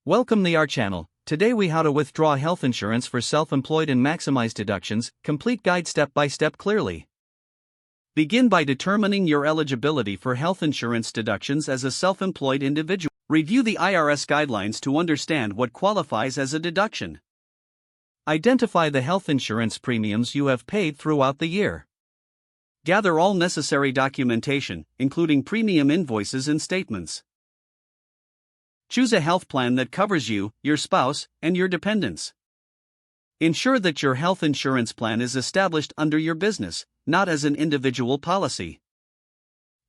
Welcome to our channel. Today we how to withdraw health insurance for self-employed and maximize deductions, complete guide step by step clearly. Begin by determining your eligibility for health insurance deductions as a self-employed individual. Review the IRS guidelines to understand what qualifies as a deduction. Identify the health insurance premiums you have paid throughout the year. Gather all necessary documentation, including premium invoices and statements. Choose a health plan that covers you, your spouse, and your dependents. Ensure that your health insurance plan is established under your business, not as an individual policy.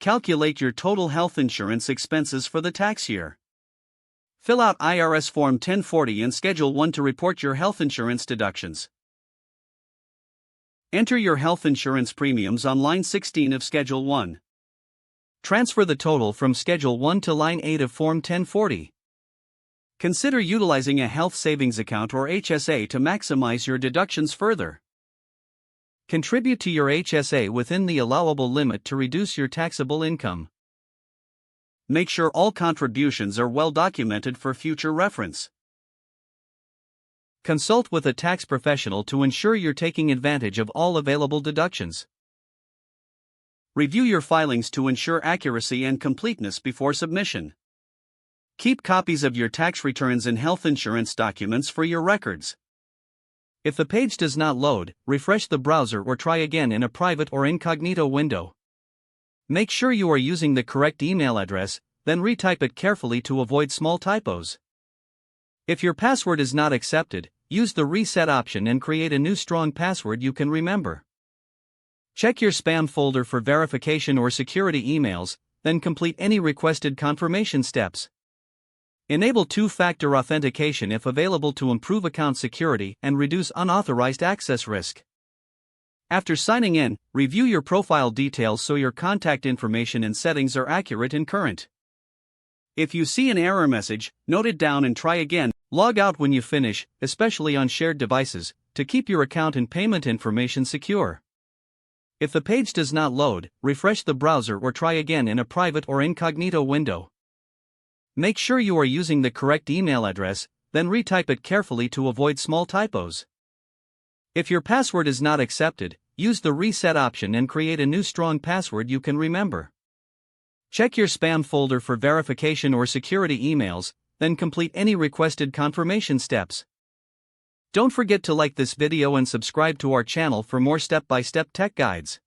Calculate your total health insurance expenses for the tax year. Fill out IRS Form 1040 and Schedule 1 to report your health insurance deductions. Enter your health insurance premiums on line 16 of Schedule 1. Transfer the total from Schedule 1 to line 8 of Form 1040. Consider utilizing a health savings account or HSA to maximize your deductions further. Contribute to your HSA within the allowable limit to reduce your taxable income. Make sure all contributions are well documented for future reference. Consult with a tax professional to ensure you're taking advantage of all available deductions. Review your filings to ensure accuracy and completeness before submission. Keep copies of your tax returns and health insurance documents for your records. If the page does not load, refresh the browser or try again in a private or incognito window. Make sure you are using the correct email address, then retype it carefully to avoid small typos. If your password is not accepted, use the reset option and create a new strong password you can remember. Check your spam folder for verification or security emails, then complete any requested confirmation steps. Enable two-factor authentication if available to improve account security and reduce unauthorized access risk. After signing in, review your profile details so your contact information and settings are accurate and current. If you see an error message, note it down and try again. Log out when you finish, especially on shared devices, to keep your account and payment information secure. If the page does not load, refresh the browser or try again in a private or incognito window. Make sure you are using the correct email address, then retype it carefully to avoid small typos. If your password is not accepted, use the reset option and create a new strong password you can remember. Check your spam folder for verification or security emails, then complete any requested confirmation steps. Don't forget to like this video and subscribe to our channel for more step-by-step tech guides.